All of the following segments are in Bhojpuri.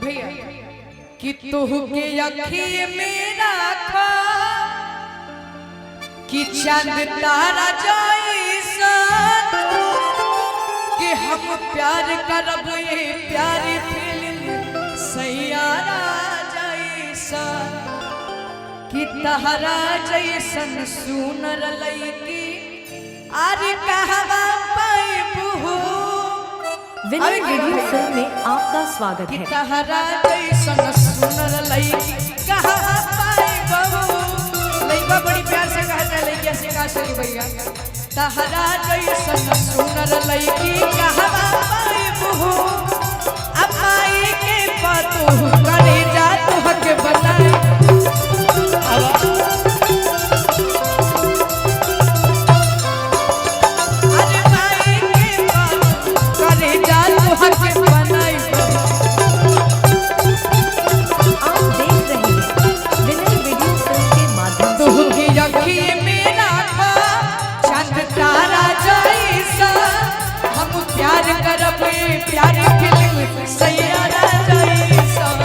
भैया कि तुह के अखिए में राखा कि चांद तारा जैसन कि हम प्यार करब ये प्यारी फिल्म सैयारा जैसन कि तहरा जैसन सुनर लईकी आरे कहवा पाइबू। विनय वीडियो फिल्म में आपका स्वागत है। तहरा जैसन सुनर लईकी कहवा पाइबू। लईका बड़ी प्यार से कहता है, लईका से कहा चली भैया तहरा जैसन सुनर लईकी कहवा पाइबू। अब माई के पतू करे जा तुहके बनाए प्यार फिल्म सैयारा जैसन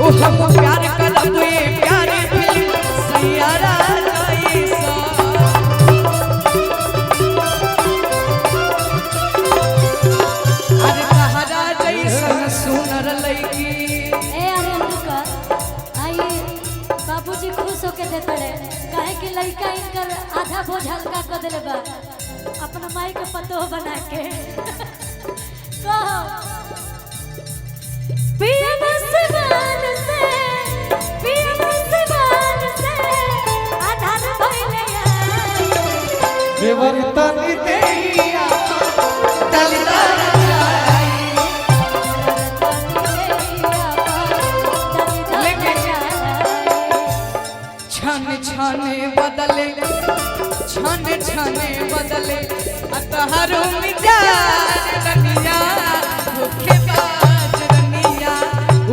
ओ हम प्यार करब प्यार फिल्म सैयारा जैसन। अरे तहरा जैसन सुनर लईकी ए अरे रुका आइए बाबूजी खुश होके देते रहे काहे कि लड़का इनकर आधा बोझ हल्का कर देले बा अपना माई के पतोह बना के कहो पिया बसवान से आधार भइले विवर्तन देहिया दलदार छाने बदले छाने छाने बदले अतहरो मिजाज रनिया भूखे बाज रनिया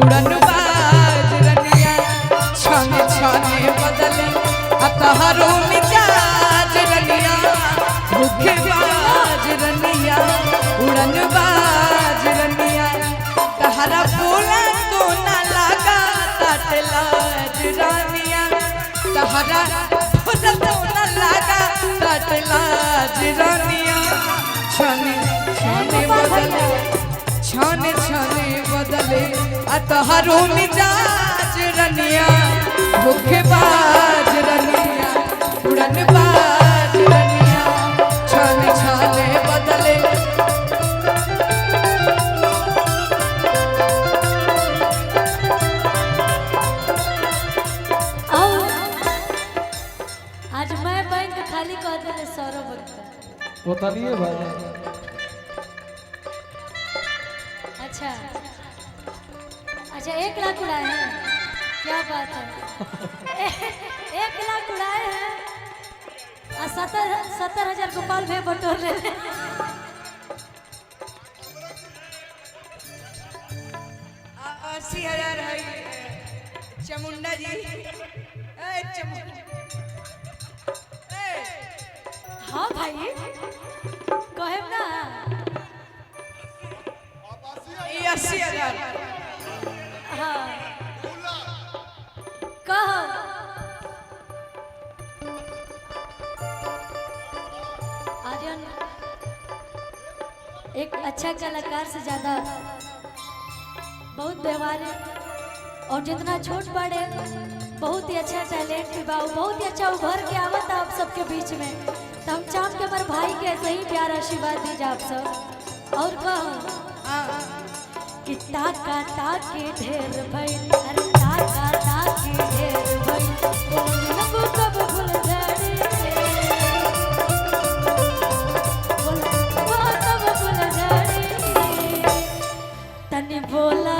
उड़न बाज रनिया छाने छाने बदले अतहरो मिजाज रनिया भूखे बाज रनिया उड़न बाज रनिया तहरा बोला तो ना लगा तटलाज रानिया तहरा तो न लगा तटलाज रानिया छाने छाने बदले छाने छाने बदले अतहरो मिजाज रनिया भूखे बाज रनिया उड़न बाज रनिया छाने छाने बदले आज मैं बैंक खाली कर देले सौरभ बताइए भाई। अच्छा अच्छा 1 लाख उड़ाए हैं, क्या बात है 1 लाख उड़ाए हैं और 70,000 गोपाल भाई बटोर ले 80,000 है चमुंडा जी चमुंडा। हाँ भाई कहे ना 80,000 हाँ कहो आर्यन एक अच्छा कलाकार से ज्यादा बहुत व्यवहारिक और जितना छोट बड़े बहुत ही अच्छा टैलेंट भी बा बहुत ही अच्छा उभर के आवत आप सबके बीच में तो हम चाह के हमारे भाई के ऐसे ही प्यार आशीर्वाद दीजिए आप सब। और कहो कि ताका ताके ढेर भई अरे ताका ताके ढेर भई लगो कब भूल जाने बोल कब भूल जाने तने बोला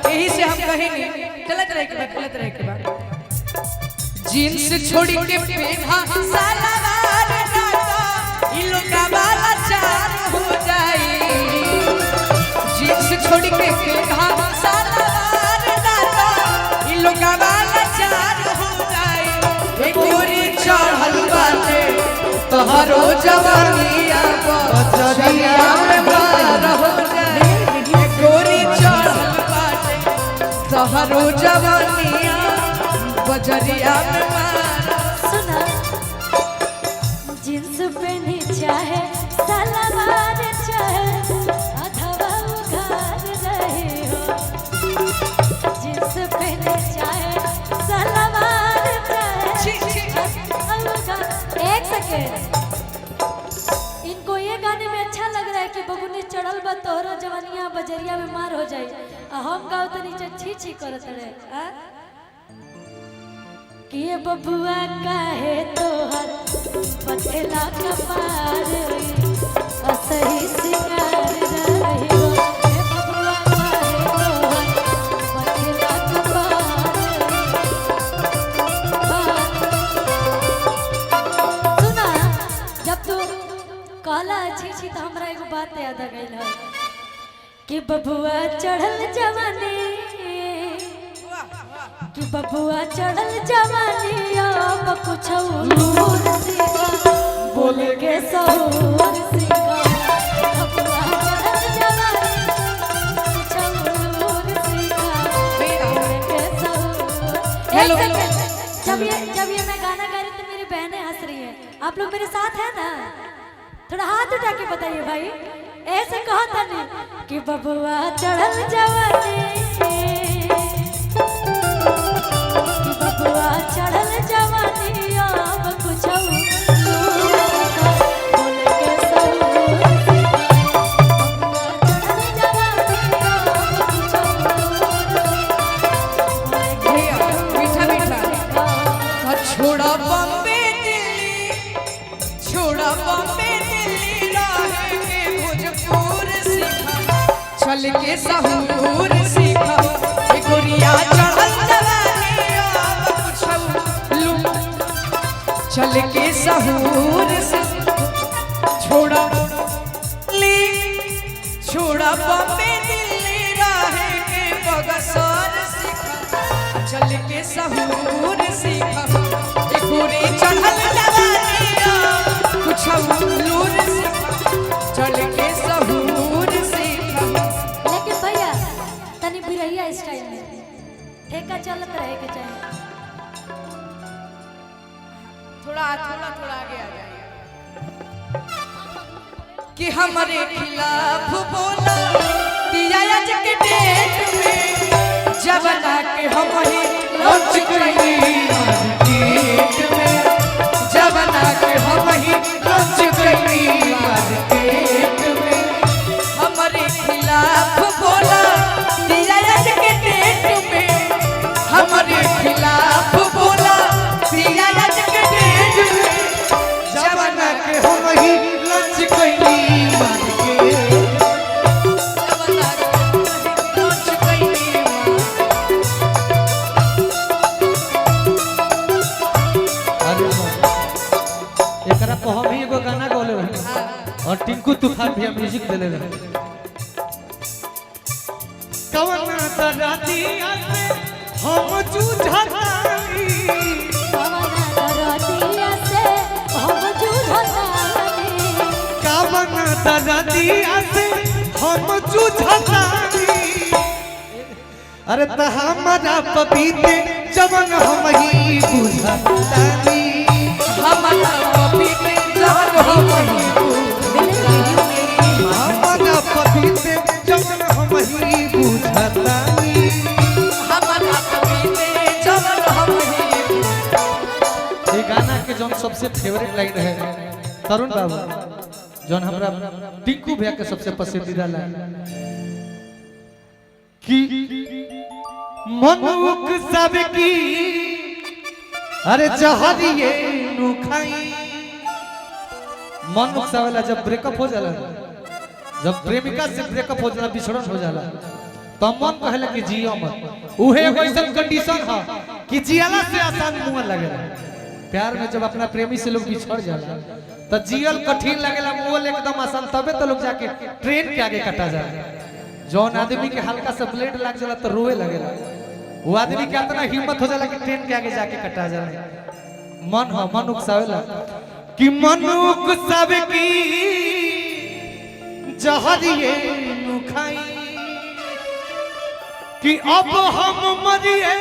यही से हम कहेंगे गलत रहे के बाद जींस छोड़ी के पेढ़ा सलवार डाला इ लोग वाला चार हो जाए जींस छोड़ी छोड़ के पेढ़ा सलवार दादा इ लोगवा लाचार हो जाए ए गोरी चढ़ल बाटे तोहरो जवानिया बजरिया में मार हो जाए ए गोरी चढ़ल बाटे तोहरो जवानिया बजरिया में मार। सुना जींस पहनी चाहे सलवार चाहे अथवा उघार रहे हो, जींस पहनी चाहे सलवार चाहे अथवा उघार। एक सेकेंड, इनको ये गाने में अच्छा लग रहा है कि बबुनी चढ़ल बा तोहरो जवानिया बजरिया में मार हो जाए, हम गाओ तो नीचे छी छी करत रहे कि ये बबुआ काहे तोहर पथला कपार असही सिंगार रही हो, ये बबुआ काहे तोहर पथला कपार। सुना जब तू कहला अच्छी छी तो हमरा एगो बात याद आ गइल है कि बबुआ चढ़ल जवानी, कि बबुआ चढ़ल जवानी अब कुछ नूर सीखा बोल के सहूर सीखा, बबुआ चढ़ल जवानी कुछ नूर सीखा बोल के सहूर। हेलो जब ये मैं गाना गा रही तो मेरी बहनें हंस रही है, आप लोग मेरे साथ हैं ना? थोड़ा हाथ उठा के बताइए भाई, ऐसे कहो था नहीं कि बबुआ चढ़ल जवानी, बबुआ चढ़ल जवानी अब कुछ बोल के सहूर सीखा, बबुआ चढ़ल जवानी अब कुछ मीठा मीठा छोड़ा बॉम्बे दिल्ली, छोड़ा बॉम्बे दिल्ली रहे के भोजपुर सीखा चल के सहूर सीखा ए गोरिया चढ़ल जवानी अब कुछ लू चल के सहूर से छोड़ा ली, छोड़ा बॉम्बे दिल्ली रहे के बगसर सीखा चल के सहूर सीखा ए गोरी चढ़ल जवानी कुछ लूर सीखा चल के सहूर सीखा। लेकिन भैया तनी बिरैया स्टाइल में ठेका चलत रहे के चाहिए। थोड़ा आगे आ जाइए कि हमारे खिलाफ बोला दिया आज के डेट में जवाना के हम ही लॉन्च करेंगे मार्केट में, जवाना के हम ही लॉन्च करेंगे मार्केट में। हमारे खिलाफ बोला दिया आज के डेट में, हमारे खिलाफ बोला दिया आज के डेट में जवाना के हम ही लॉन्च करेंगे मार्केट, जवाना के हम ही लॉन्च करेंगे। अरे एकरा को हम ही एगो गाना गौले रहे और टिंकू तूफान भी म्यूजिक देले रहे। कवन दरातिया से हम जूझतानी, कवना दरदिया से हम जूझतानी, कवन दरातिया से हम जूझतानी। अरे त हमारा पपीते जवन हम ही बुझतानी, हमारा पपीते जवन हम ही बुझतानी, हमारा पपीते जवन हम ही बुझतानी। हमारा पपीते जवन हम ही बुझतानी। ये गाना के जौन सबसे फेवरेट लाइन है तरुण बाबू, जौन हमरा टिंकू भैया के सबसे पसंदीदा लाइन कि मनुक सब की अरे जहरिए नु खाई। मनुक सब वाला जब ब्रेकअप हो जाला, जब प्रेमिका से ब्रेकअप हो जाला, बिछड़न हो जाला, तो मन कहला कि जियो मत। उहे एगो ऐसा कंडीशन है कि जियाला से आसान मुंह लगेला। प्यार में जब अपना प्रेमी से लोग बिछड़ जाला तो जियल कठिन लगेला, मुंह एकदम आसान, तबे तो लोग जाके ट्रेन के आगे कटा जाला। जौन आदमी के हल्का सा ब्लेड लग जाला तो रोए लगेला, वो आदमी के इतना हिम्मत हो जाला कि ट्रेन के आगे जाके कटा जाला। मन हो मन उकसावेला कि मन उकसावे की जहरिए नु खाई कि अब हम मरिए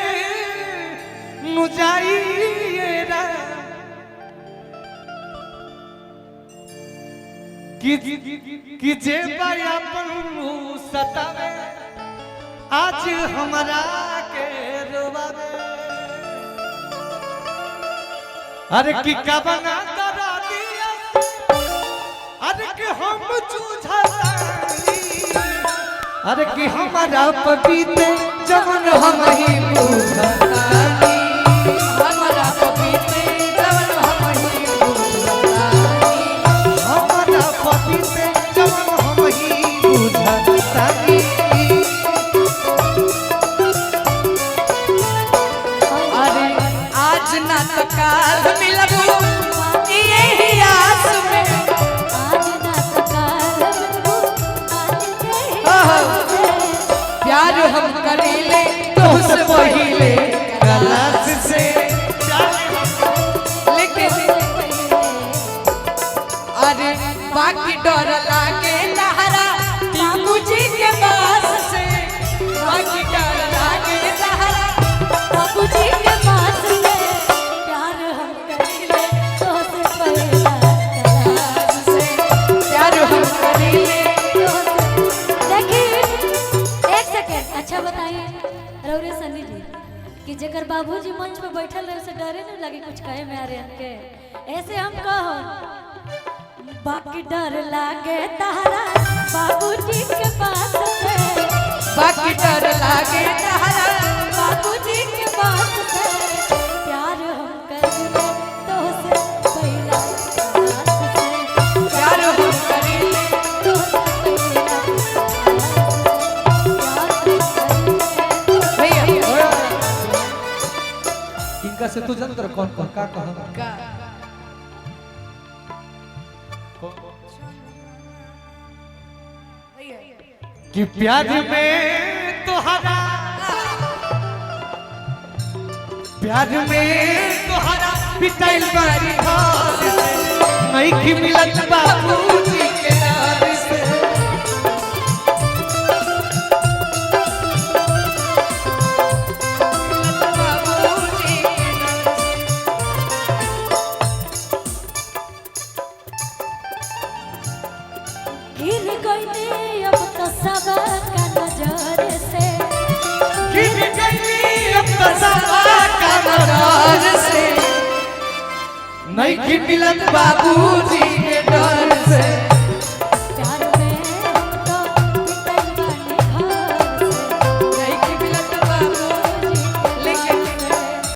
नु जाइए रा कि जे अपन सतावे आज हमरा के रोवावे। अरे कि कबना करा दिया अरे कि हम चूझानी अरे कि हमारा पपीते जवन हम ही बुझानी हमारा पपीते जवन हम ही बुझानी हमारा पपीते जवन हम ही बुझानी। अरे आज ना तो काल मिलबू यही आस में आज ना सकार बनबू आज यही प्यार हम करीले तुझसे पहिले गलास से लेकिन अरे बाकी डर लागे तहरा टीकू जी के पास से बाकी डर लागे तहरा बाबूजी के पास में प्यार हम करीले तो से पहला पास से प्यार हम करीले। देखिए एक सेकंड अच्छा बताइए रौरे सनी जी कि जेकर बाबूजी मंच पे बैठल रहे से डरे नहीं लगे कुछ कहे में आ रहे के ऐसे हम कहो बाकी डर लागे तारा बाबूजी के पास से बाकी डर लागे तहरा बाबूजी के पास से प्यार हम करीले तो से पहला क्लास से प्यार हम करीले तो से पहला भैया इनका से तू जानत रह कौन कौन का कहा का कि प्यार में तोहरा प्यार में तोहरा पिटाइल बारी हाथ से नहीं की मिलत बाबूजी के नाम से बाबूजी गिर गई अब तो सब का नजर से गिर गई अब तो सवा का नजर से नहीं की मिलत बाबूजी के